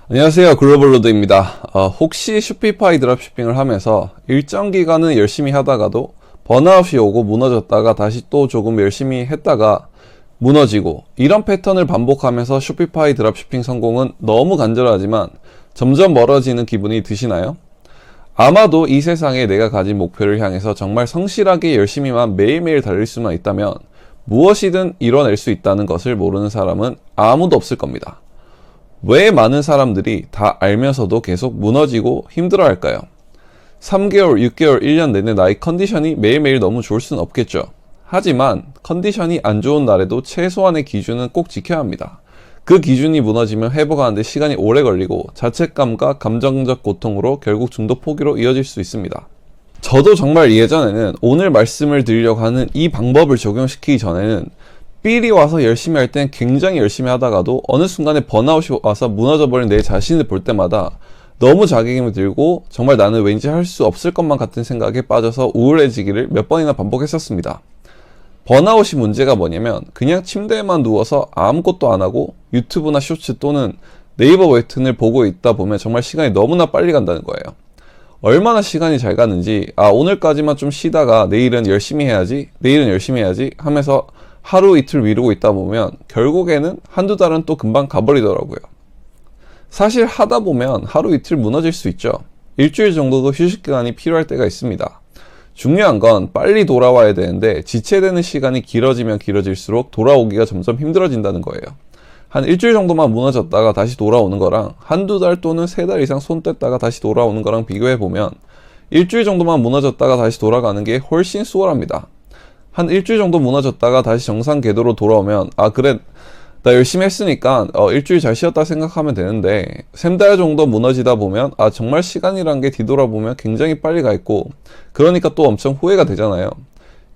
안녕하세요, 글로벌로드입니다. 혹시 쇼피파이 드랍쇼핑을 하면서 일정 기간은 열심히 하다가도 번아웃이 오고 무너졌다가 다시 또 조금 열심히 했다가 무너지고, 이런 패턴을 반복하면서 쇼피파이 드랍쇼핑 성공은 너무 간절하지만 점점 멀어지는 기분이 드시나요? 아마도 이 세상에 내가 가진 목표를 향해서 정말 성실하게 열심히만 매일매일 달릴 수만 있다면 무엇이든 이뤄낼 수 있다는 것을 모르는 사람은 아무도 없을 겁니다. 왜 많은 사람들이 다 알면서도 계속 무너지고 힘들어 할까요? 3개월, 6개월, 1년 내내 나의 컨디션이 매일매일 너무 좋을 수는 없겠죠. 하지만 컨디션이 안 좋은 날에도 최소한의 기준은 꼭 지켜야 합니다. 그 기준이 무너지면 회복하는데 시간이 오래 걸리고 자책감과 감정적 고통으로 결국 중도 포기로 이어질 수 있습니다. 저도 정말 예전에는 오늘 말씀을 드리려고 하는 이 방법을 적용시키기 전에는 삘이 와서 열심히 할 땐 굉장히 열심히 하다가도 어느 순간에 번아웃이 와서 무너져버린 내 자신을 볼 때마다 너무 자괴감이 들고 정말 나는 왠지 할 수 없을 것만 같은 생각에 빠져서 우울해지기를 몇 번이나 반복했었습니다. 번아웃이 문제가 뭐냐면 그냥 침대에만 누워서 아무것도 안 하고 유튜브나 쇼츠 또는 네이버 웹툰을 보고 있다 보면 정말 시간이 너무나 빨리 간다는 거예요. 얼마나 시간이 잘 가는지, 오늘까지만 좀 쉬다가 내일은 열심히 해야지 하면서 하루 이틀 미루고 있다 보면 결국에는 한두 달은 또 금방 가버리더라고요. 사실 하다 보면 하루 이틀 무너질 수 있죠. 일주일 정도도 휴식 기간이 필요할 때가 있습니다. 중요한 건 빨리 돌아와야 되는데 지체되는 시간이 길어지면 길어질수록 돌아오기가 점점 힘들어진다는 거예요. 한 일주일 정도만 무너졌다가 다시 돌아오는 거랑 한두 달 또는 세 달 이상 손 뗐다가 다시 돌아오는 거랑 비교해보면 일주일 정도만 무너졌다가 다시 돌아가는 게 훨씬 수월합니다. 한 일주일 정도 무너졌다가 다시 정상 궤도로 돌아오면 그래, 나 열심히 했으니까 일주일 잘 쉬었다 생각하면 되는데, 3달 정도 무너지다 보면 정말 시간이란 게 뒤돌아보면 굉장히 빨리 가 있고, 그러니까 또 엄청 후회가 되잖아요.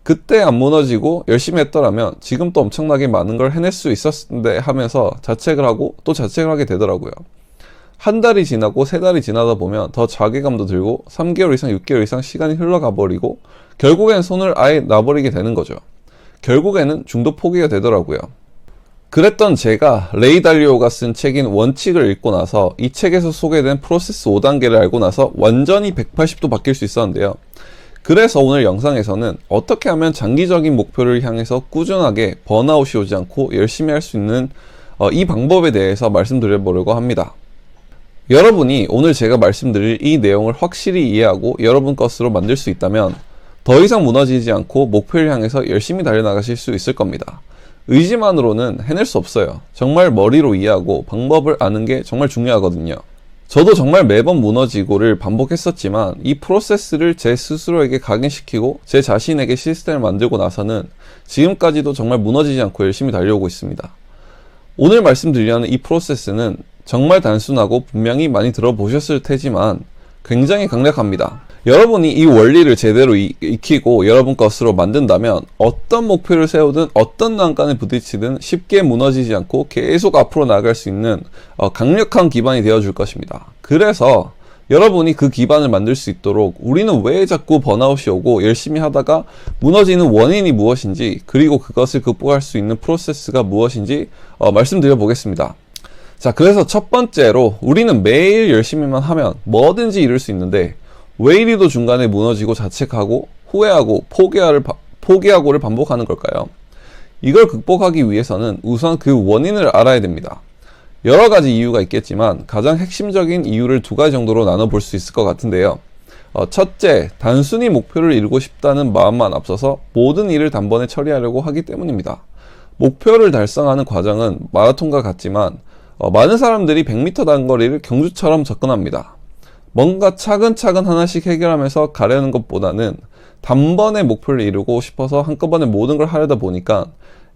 그때 안 무너지고 열심히 했더라면 지금 또 엄청나게 많은 걸 해낼 수 있었을 텐데 하면서 자책을 하고 또 자책을 하게 되더라고요. 한 달이 지나고 세 달이 지나다 보면 더 자괴감도 들고 3개월 이상 6개월 이상 시간이 흘러가 버리고 결국엔 손을 아예 놔버리게 되는 거죠. 결국에는 중도 포기가 되더라고요. 그랬던 제가 레이 달리오가 쓴 책인 원칙을 읽고 나서 이 책에서 소개된 프로세스 5단계를 알고 나서 완전히 180도 바뀔 수 있었는데요. 그래서 오늘 영상에서는 어떻게 하면 장기적인 목표를 향해서 꾸준하게 번아웃이 오지 않고 열심히 할 수 있는 이 방법에 대해서 말씀드려보려고 합니다. 여러분이 오늘 제가 말씀드릴 이 내용을 확실히 이해하고 여러분 것으로 만들 수 있다면 더 이상 무너지지 않고 목표를 향해서 열심히 달려나가실 수 있을 겁니다. 의지만으로는 해낼 수 없어요. 정말 머리로 이해하고 방법을 아는 게 정말 중요하거든요. 저도 정말 매번 무너지고를 반복했었지만 이 프로세스를 제 스스로에게 각인시키고 제 자신에게 시스템을 만들고 나서는 지금까지도 정말 무너지지 않고 열심히 달려오고 있습니다. 오늘 말씀드리려는 이 프로세스는 정말 단순하고 분명히 많이 들어보셨을 테지만 굉장히 강력합니다. 여러분이 이 원리를 제대로 익히고 여러분 것으로 만든다면 어떤 목표를 세우든 어떤 난간에 부딪히든 쉽게 무너지지 않고 계속 앞으로 나아갈 수 있는 강력한 기반이 되어줄 것입니다. 그래서 여러분이 그 기반을 만들 수 있도록 우리는 왜 자꾸 번아웃이 오고 열심히 하다가 무너지는 원인이 무엇인지, 그리고 그것을 극복할 수 있는 프로세스가 무엇인지 말씀드려 보겠습니다. 자, 그래서 첫 번째로 우리는 매일 열심히만 하면 뭐든지 이룰 수 있는데 왜 이리도 중간에 무너지고 자책하고 후회하고 포기하고를 반복하는 걸까요? 이걸 극복하기 위해서는 우선 그 원인을 알아야 됩니다. 여러 가지 이유가 있겠지만 가장 핵심적인 이유를 2가지 정도로 나눠볼 수 있을 것 같은데요. 첫째, 단순히 목표를 이루고 싶다는 마음만 앞서서 모든 일을 단번에 처리하려고 하기 때문입니다. 목표를 달성하는 과정은 마라톤과 같지만 많은 사람들이 100m 단거리를 경주처럼 접근합니다. 뭔가 차근차근 하나씩 해결하면서 가려는 것보다는 단번에 목표를 이루고 싶어서 한꺼번에 모든 걸 하려다 보니까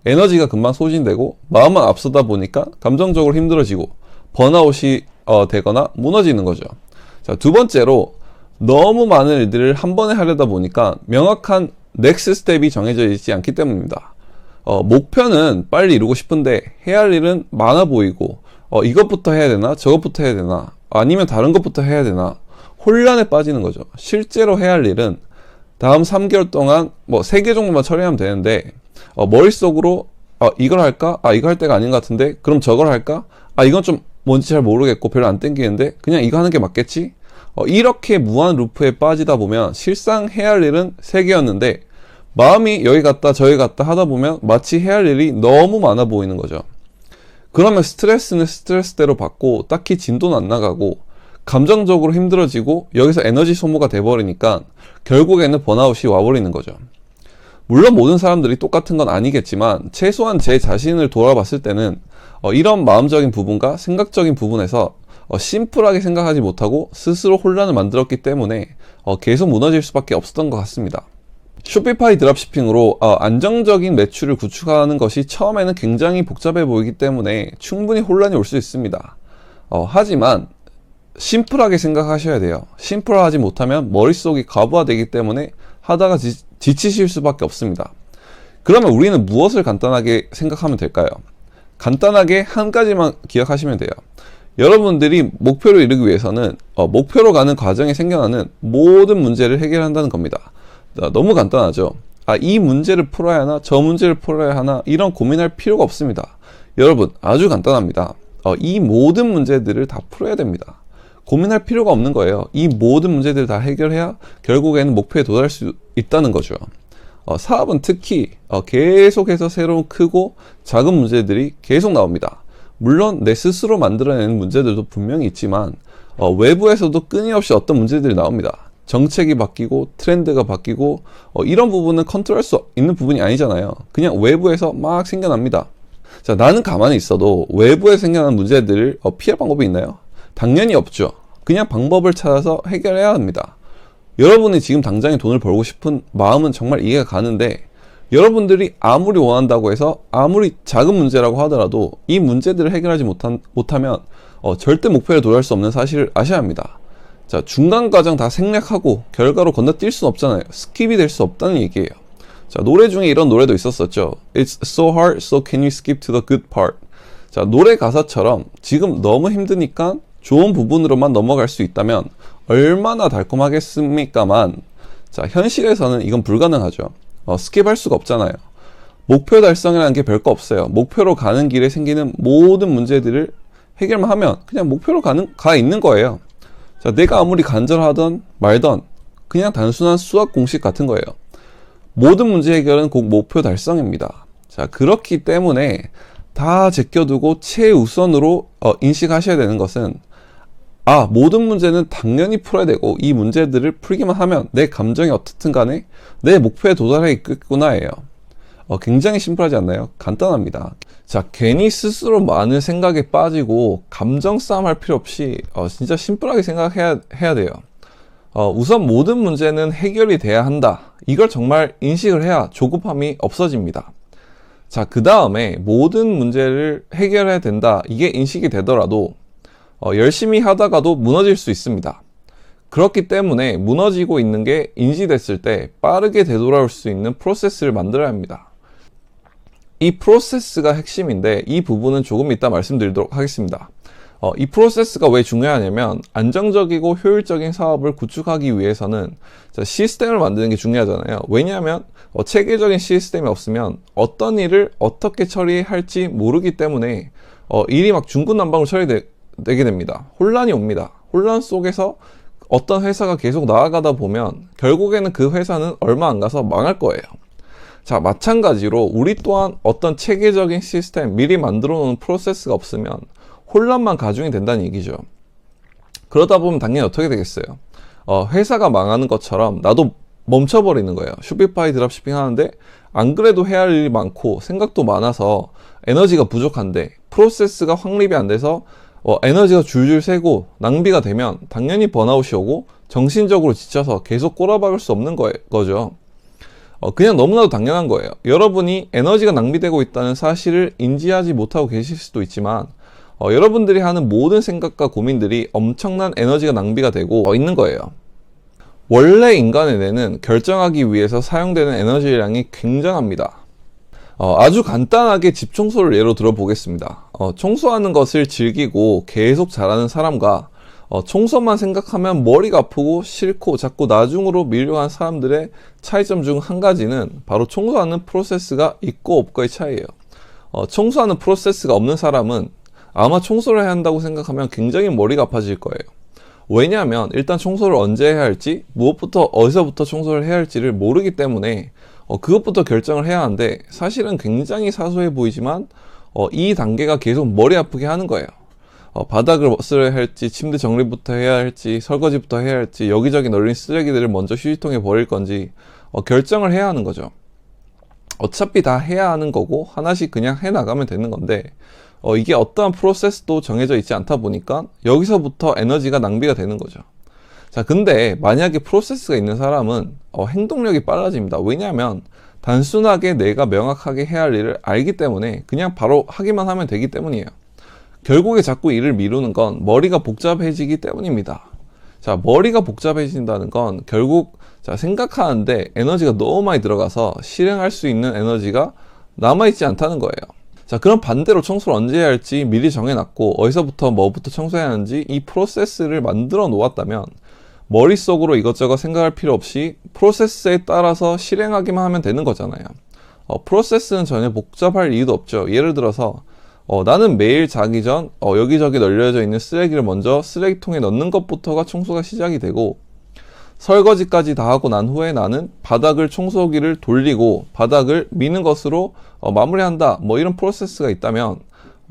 에너지가 금방 소진되고 마음만 앞서다 보니까 감정적으로 힘들어지고 번아웃이 되거나 무너지는 거죠. 자, 2번째로 너무 많은 일들을 한 번에 하려다 보니까 명확한 넥스트 스텝이 정해져 있지 않기 때문입니다. 목표는 빨리 이루고 싶은데 해야 할 일은 많아 보이고 이것부터 해야 되나 저것부터 해야 되나 아니면 다른 것부터 해야 되나 혼란에 빠지는 거죠. 실제로 해야 할 일은 다음 3개월 동안 3개 정도만 처리하면 되는데 머릿속으로 이걸 할까? 이거 할 때가 아닌 것 같은데 그럼 저걸 할까? 이건 좀 뭔지 잘 모르겠고 별로 안 땡기는데 그냥 이거 하는 게 맞겠지? 이렇게 무한 루프에 빠지다 보면 실상 해야 할 일은 3개였는데 마음이 여기 갔다 저기 갔다 하다 보면 마치 해야 할 일이 너무 많아 보이는 거죠. 그러면 스트레스는 스트레스대로 받고 딱히 진도는 안 나가고 감정적으로 힘들어지고 여기서 에너지 소모가 돼버리니까 결국에는 번아웃이 와버리는 거죠. 물론 모든 사람들이 똑같은 건 아니겠지만 최소한 제 자신을 돌아봤을 때는 이런 마음적인 부분과 생각적인 부분에서 심플하게 생각하지 못하고 스스로 혼란을 만들었기 때문에 계속 무너질 수밖에 없었던 것 같습니다. 쇼피파이 드랍시핑으로 안정적인 매출을 구축하는 것이 처음에는 굉장히 복잡해 보이기 때문에 충분히 혼란이 올 수 있습니다. 하지만 심플하게 생각하셔야 돼요. 심플하지 못하면 머릿속이 과부하되기 때문에 하다가 지치실 수밖에 없습니다. 그러면 우리는 무엇을 간단하게 생각하면 될까요? 간단하게 한 가지만 기억하시면 돼요. 여러분들이 목표를 이루기 위해서는 목표로 가는 과정에 생겨나는 모든 문제를 해결한다는 겁니다. 너무 간단하죠. 이 문제를 풀어야 하나 저 문제를 풀어야 하나 이런 고민할 필요가 없습니다. 여러분 아주 간단합니다. 이 모든 문제들을 다 풀어야 됩니다. 고민할 필요가 없는 거예요. 이 모든 문제들을 다 해결해야 결국에는 목표에 도달할 수 있다는 거죠. 사업은 특히 계속해서 새로운 크고 작은 문제들이 계속 나옵니다. 물론 내 스스로 만들어내는 문제들도 분명히 있지만 외부에서도 끊임없이 어떤 문제들이 나옵니다. 정책이 바뀌고 트렌드가 바뀌고 이런 부분은 컨트롤할 수 있는 부분이 아니잖아요. 그냥 외부에서 막 생겨납니다. 자, 나는 가만히 있어도 외부에 생겨나는 문제들을 피할 방법이 있나요? 당연히 없죠. 그냥 방법을 찾아서 해결해야 합니다. 여러분이 지금 당장에 돈을 벌고 싶은 마음은 정말 이해가 가는데 여러분들이 아무리 원한다고 해서 아무리 작은 문제라고 하더라도 이 문제들을 해결하지 못하면 절대 목표에 도달할 수 없는 사실을 아셔야 합니다. 자, 중간 과정 다 생략하고 결과로 건너뛸 수는 없잖아요. 스킵이 될 수 없다는 얘기예요. 자, 노래 중에 이런 노래도 있었었죠. It's so hard, so can you skip to the good part? 자, 노래 가사처럼 지금 너무 힘드니까 좋은 부분으로만 넘어갈 수 있다면 얼마나 달콤하겠습니까만, 자, 현실에서는 이건 불가능하죠. 스킵할 수가 없잖아요. 목표 달성이라는 게 별거 없어요. 목표로 가는 길에 생기는 모든 문제들을 해결만 하면 그냥 목표로 가 있는 거예요. 자, 내가 아무리 간절하던 말던 그냥 단순한 수학 공식 같은 거예요. 모든 문제 해결은 꼭 목표 달성입니다. 자, 그렇기 때문에 다 제껴두고 최우선으로 인식하셔야 되는 것은 모든 문제는 당연히 풀어야 되고 이 문제들을 풀기만 하면 내 감정이 어떻든 간에 내 목표에 도달해 있겠구나예요. 굉장히 심플하지 않나요? 간단합니다. 자, 괜히 스스로 많은 생각에 빠지고 감정 싸움 할 필요 없이 진짜 심플하게 생각해야 돼요. 우선 모든 문제는 해결이 돼야 한다. 이걸 정말 인식을 해야 조급함이 없어집니다. 자, 그 다음에 모든 문제를 해결해야 된다. 이게 인식이 되더라도 열심히 하다가도 무너질 수 있습니다. 그렇기 때문에 무너지고 있는 게 인지됐을 때 빠르게 되돌아올 수 있는 프로세스를 만들어야 합니다. 이 프로세스가 핵심인데 이 부분은 조금 이따 말씀드리도록 하겠습니다. 이 프로세스가 왜 중요하냐면 안정적이고 효율적인 사업을 구축하기 위해서는 시스템을 만드는 게 중요하잖아요. 왜냐하면 체계적인 시스템이 없으면 어떤 일을 어떻게 처리할지 모르기 때문에 일이 막 중구난방으로 처리되게 됩니다. 혼란이 옵니다. 혼란 속에서 어떤 회사가 계속 나아가다 보면 결국에는 그 회사는 얼마 안 가서 망할 거예요. 자, 마찬가지로 우리 또한 어떤 체계적인 시스템, 미리 만들어 놓은 프로세스가 없으면 혼란만 가중이 된다는 얘기죠. 그러다 보면 당연히 어떻게 되겠어요? 회사가 망하는 것처럼 나도 멈춰버리는 거예요. 쇼피파이 드랍시핑 하는데 안 그래도 해야 할 일이 많고 생각도 많아서 에너지가 부족한데 프로세스가 확립이 안 돼서 에너지가 줄줄 새고 낭비가 되면 당연히 번아웃이 오고 정신적으로 지쳐서 계속 꼬라박을 수 없는 거죠. 그냥 너무나도 당연한 거예요. 여러분이 에너지가 낭비되고 있다는 사실을 인지하지 못하고 계실 수도 있지만 여러분들이 하는 모든 생각과 고민들이 엄청난 에너지가 낭비가 되고 있는 거예요. 원래 인간의 뇌는 결정하기 위해서 사용되는 에너지량이 굉장합니다. 아주 간단하게 집 청소를 예로 들어보겠습니다. 청소하는 것을 즐기고 계속 잘하는 사람과 청소만 생각하면 머리가 아프고 싫고 자꾸 나중으로 밀려간 사람들의 차이점 중 한 가지는 바로 청소하는 프로세스가 있고 없고의 차이예요. 청소하는 프로세스가 없는 사람은 아마 청소를 해야 한다고 생각하면 굉장히 머리가 아파질 거예요. 왜냐하면 일단 청소를 언제 해야 할지, 무엇부터 어디서부터 청소를 해야 할지를 모르기 때문에 그것부터 결정을 해야 하는데, 사실은 굉장히 사소해 보이지만 이 단계가 계속 머리 아프게 하는 거예요. 바닥을 쓸어야 할지, 침대 정리부터 해야 할지, 설거지부터 해야 할지, 여기저기 널린 쓰레기들을 먼저 휴지통에 버릴 건지 결정을 해야 하는 거죠. 어차피 다 해야 하는 거고 하나씩 그냥 해 나가면 되는 건데, 이게 어떠한 프로세스도 정해져 있지 않다 보니까 여기서부터 에너지가 낭비가 되는 거죠. 자, 근데 만약에 프로세스가 있는 사람은 행동력이 빨라집니다. 왜냐하면 단순하게 내가 명확하게 해야 할 일을 알기 때문에 그냥 바로 하기만 하면 되기 때문이에요. 결국에 자꾸 일을 미루는 건 머리가 복잡해지기 때문입니다. 자, 머리가 복잡해진다는 건 결국 생각하는데 에너지가 너무 많이 들어가서 실행할 수 있는 에너지가 남아있지 않다는 거예요. 자, 그럼 반대로 청소를 언제 해야 할지 미리 정해놨고 어디서부터 뭐부터 청소해야 하는지 이 프로세스를 만들어 놓았다면 머릿속으로 이것저것 생각할 필요 없이 프로세스에 따라서 실행하기만 하면 되는 거잖아요. 프로세스는 전혀 복잡할 이유도 없죠. 예를 들어서 나는 매일 자기 전 여기저기 널려져 있는 쓰레기를 먼저 쓰레기통에 넣는 것부터가 청소가 시작이 되고, 설거지까지 다 하고 난 후에 나는 바닥을 청소기를 돌리고 바닥을 미는 것으로 마무리한다, 뭐 이런 프로세스가 있다면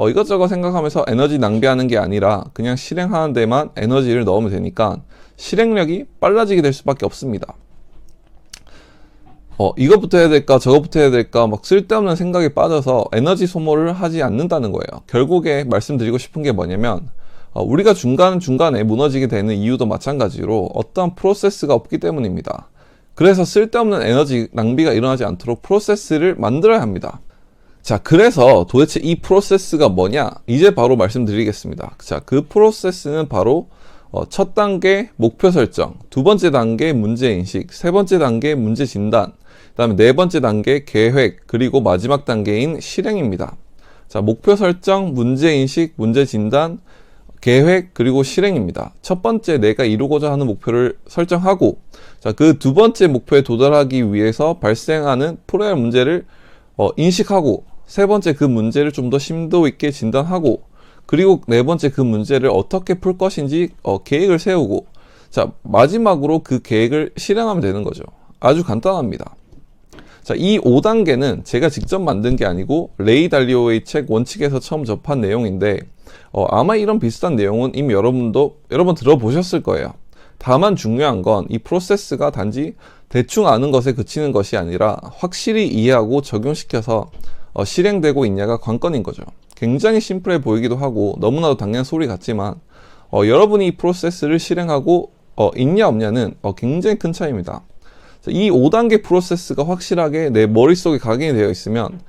이것저것 생각하면서 에너지 낭비하는 게 아니라 그냥 실행하는 데만 에너지를 넣으면 되니까 실행력이 빨라지게 될 수밖에 없습니다. 이것부터 해야 될까 저것부터 해야 될까 막 쓸데없는 생각에 빠져서 에너지 소모를 하지 않는다는 거예요. 결국에 말씀드리고 싶은 게 뭐냐면 우리가 중간중간에 무너지게 되는 이유도 마찬가지로 어떠한 프로세스가 없기 때문입니다. 그래서 쓸데없는 에너지 낭비가 일어나지 않도록 프로세스를 만들어야 합니다. 자, 그래서 도대체 이 프로세스가 뭐냐? 이제 바로 말씀드리겠습니다. 자, 그 프로세스는 바로 첫 단계 목표 설정, 두 번째 단계 문제 인식, 세 번째 단계 문제 진단, 그 다음에 네 번째 단계 계획, 그리고 마지막 단계인 실행입니다. 자, 목표 설정, 문제 인식, 문제 진단, 계획, 그리고 실행입니다. 첫 번째 내가 이루고자 하는 목표를 설정하고, 자, 그 두 번째 목표에 도달하기 위해서 발생하는 풀어야 할 문제를 인식하고, 세 번째 그 문제를 좀 더 심도 있게 진단하고, 그리고 네 번째 그 문제를 어떻게 풀 것인지 계획을 세우고, 자, 마지막으로 그 계획을 실행하면 되는 거죠. 아주 간단합니다. 자, 이 5단계는 제가 직접 만든 게 아니고 레이 달리오의 책 원칙에서 처음 접한 내용인데 아마 이런 비슷한 내용은 이미 여러 번 들어보셨을 거예요. 다만 중요한 건 이 프로세스가 단지 대충 아는 것에 그치는 것이 아니라 확실히 이해하고 적용시켜서 실행되고 있냐가 관건인 거죠. 굉장히 심플해 보이기도 하고 너무나도 당연한 소리 같지만 여러분이 이 프로세스를 실행하고 있냐 없냐는 굉장히 큰 차이입니다. 이 5단계 프로세스가 확실하게 내 머릿속에 각인이 되어 있으면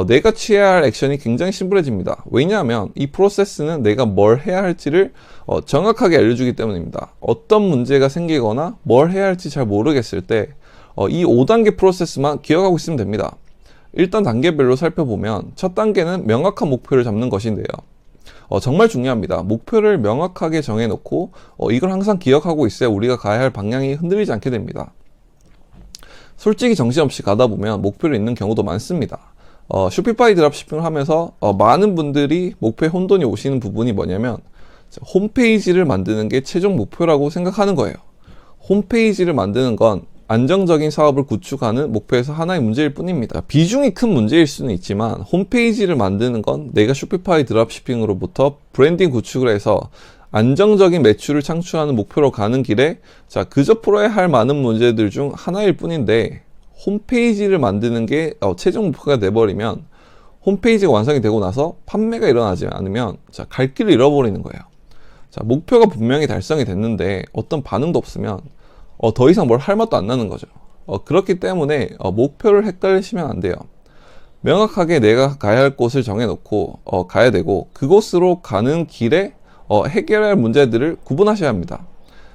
내가 취해야 할 액션이 굉장히 심플해집니다. 왜냐하면 이 프로세스는 내가 뭘 해야 할지를 정확하게 알려주기 때문입니다. 어떤 문제가 생기거나 뭘 해야 할지 잘 모르겠을 때 이 5단계 프로세스만 기억하고 있으면 됩니다. 일단 단계별로 살펴보면 첫 단계는 명확한 목표를 잡는 것인데요. 정말 중요합니다. 목표를 명확하게 정해놓고 이걸 항상 기억하고 있어야 우리가 가야 할 방향이 흔들리지 않게 됩니다. 솔직히 정신없이 가다 보면 목표를 잃는 경우도 많습니다. 쇼피파이 드랍시핑을 하면서 많은 분들이 목표에 혼돈이 오시는 부분이 뭐냐면 홈페이지를 만드는 게 최종 목표라고 생각하는 거예요. 홈페이지를 만드는 건 안정적인 사업을 구축하는 목표에서 하나의 문제일 뿐입니다. 비중이 큰 문제일 수는 있지만 홈페이지를 만드는 건 내가 쇼피파이 드랍시핑으로부터 브랜딩 구축을 해서 안정적인 매출을 창출하는 목표로 가는 길에 자, 그저 풀어야 할 많은 문제들 중 하나일 뿐인데 홈페이지를 만드는 게 최종 목표가 돼버리면 홈페이지가 완성이 되고 나서 판매가 일어나지 않으면 자, 갈 길을 잃어버리는 거예요. 자, 목표가 분명히 달성이 됐는데 어떤 반응도 없으면 더 이상 뭘 할 맛도 안 나는 거죠. 그렇기 때문에 목표를 헷갈리시면 안 돼요. 명확하게 내가 가야 할 곳을 정해놓고 가야 되고 그곳으로 가는 길에 해결해야 할 문제들을 구분하셔야 합니다.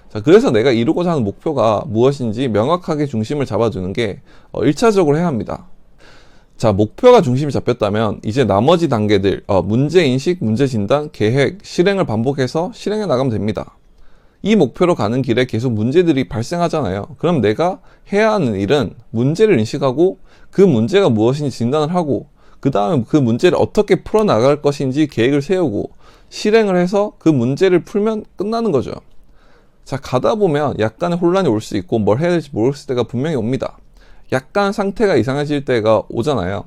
자, 그래서 내가 이루고자 하는 목표가 무엇인지 명확하게 중심을 잡아주는 게 1차적으로 해야 합니다. 자, 목표가 중심이 잡혔다면 이제 나머지 단계들 문제인식, 문제진단, 계획, 실행을 반복해서 실행해 나가면 됩니다. 이 목표로 가는 길에 계속 문제들이 발생하잖아요. 그럼 내가 해야 하는 일은 문제를 인식하고 그 문제가 무엇인지 진단을 하고 그 다음에 그 문제를 어떻게 풀어나갈 것인지 계획을 세우고 실행을 해서 그 문제를 풀면 끝나는 거죠. 자, 가다 보면 약간의 혼란이 올 수 있고 뭘 해야 될지 모르겠을 때가 분명히 옵니다. 약간 상태가 이상해질 때가 오잖아요.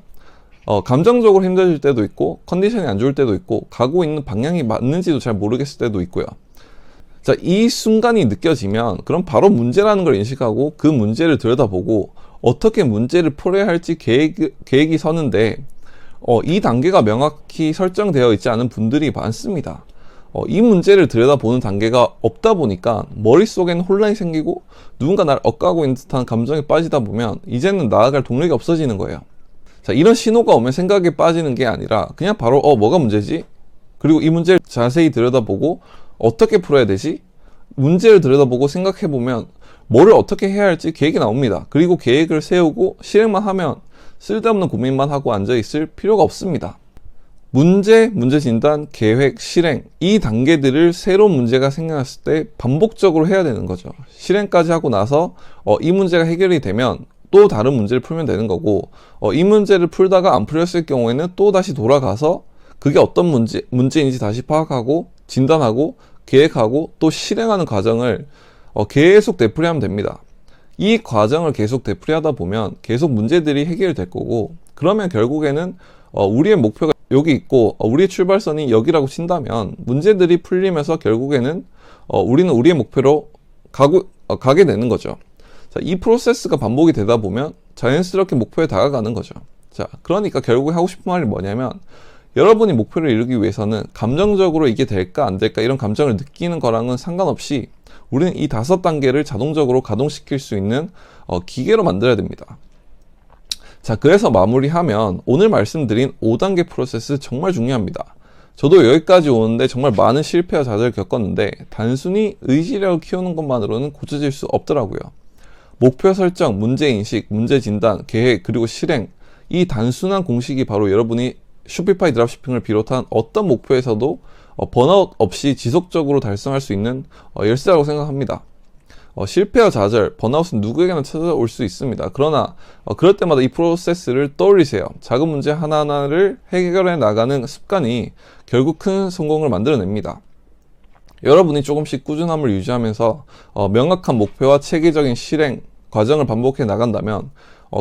감정적으로 힘들어질 때도 있고 컨디션이 안 좋을 때도 있고 가고 있는 방향이 맞는지도 잘 모르겠을 때도 있고요. 자, 이 순간이 느껴지면 그럼 바로 문제라는 걸 인식하고 그 문제를 들여다보고 어떻게 문제를 풀어야 할지 계획이 서는데 이 단계가 명확히 설정되어 있지 않은 분들이 많습니다. 이 문제를 들여다보는 단계가 없다 보니까 머릿속에는 혼란이 생기고 누군가 날 엇가고 있는 듯한 감정에 빠지다 보면 이제는 나아갈 동력이 없어지는 거예요. 자, 이런 신호가 오면 생각에 빠지는 게 아니라 그냥 바로 뭐가 문제지? 그리고 이 문제를 자세히 들여다보고 어떻게 풀어야 되지? 문제를 들여다보고 생각해보면 뭐를 어떻게 해야 할지 계획이 나옵니다. 그리고 계획을 세우고 실행만 하면 쓸데없는 고민만 하고 앉아있을 필요가 없습니다. 문제 진단, 계획, 실행 이 단계들을 새로운 문제가 생겨났을 때 반복적으로 해야 되는 거죠. 실행까지 하고 나서 이 문제가 해결이 되면 또 다른 문제를 풀면 되는 거고 이 문제를 풀다가 안 풀렸을 경우에는 또 다시 돌아가서 그게 어떤 문제인지 다시 파악하고 진단하고 계획하고 또 실행하는 과정을 계속 되풀이하면 됩니다. 이 과정을 계속 되풀이하다 보면 계속 문제들이 해결될 거고 그러면 결국에는 우리의 목표가 여기 있고 우리의 출발선이 여기라고 친다면 문제들이 풀리면서 결국에는 우리는 우리의 목표로 가게 되는 거죠. 자, 이 프로세스가 반복이 되다 보면 자연스럽게 목표에 다가가는 거죠. 자, 그러니까 결국에 하고 싶은 말이 뭐냐면 여러분이 목표를 이루기 위해서는 감정적으로 이게 될까 안 될까 이런 감정을 느끼는 거랑은 상관없이 우리는 이 5단계를 자동적으로 가동시킬 수 있는 기계로 만들어야 됩니다. 자, 그래서 마무리하면 오늘 말씀드린 5단계 프로세스 정말 중요합니다. 저도 여기까지 오는데 정말 많은 실패와 좌절을 겪었는데 단순히 의지력을 키우는 것만으로는 고쳐질 수 없더라고요. 목표 설정, 문제인식, 문제 진단, 계획, 그리고 실행 이 단순한 공식이 바로 여러분이 쇼피파이 드랍시핑을 비롯한 어떤 목표에서도 번아웃 없이 지속적으로 달성할 수 있는 열쇠라고 생각합니다. 실패와 좌절, 번아웃은 누구에게나 찾아올 수 있습니다. 그러나 그럴 때마다 이 프로세스를 떠올리세요. 작은 문제 하나하나를 해결해 나가는 습관이 결국 큰 성공을 만들어냅니다. 여러분이 조금씩 꾸준함을 유지하면서 명확한 목표와 체계적인 실행 과정을 반복해 나간다면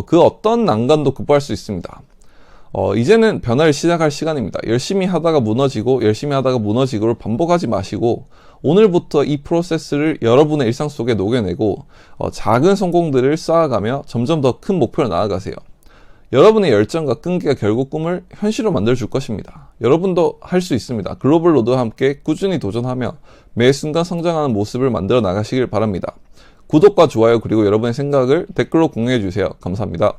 그 어떤 난관도 극복할 수 있습니다. 이제는 변화를 시작할 시간입니다. 열심히 하다가 무너지고를 반복하지 마시고 오늘부터 이 프로세스를 여러분의 일상 속에 녹여내고 작은 성공들을 쌓아가며 점점 더 큰 목표로 나아가세요. 여러분의 열정과 끈기가 결국 꿈을 현실로 만들어줄 것입니다. 여러분도 할 수 있습니다. 글로벌 로드와 함께 꾸준히 도전하며 매 순간 성장하는 모습을 만들어 나가시길 바랍니다. 구독과 좋아요 그리고 여러분의 생각을 댓글로 공유해 주세요. 감사합니다.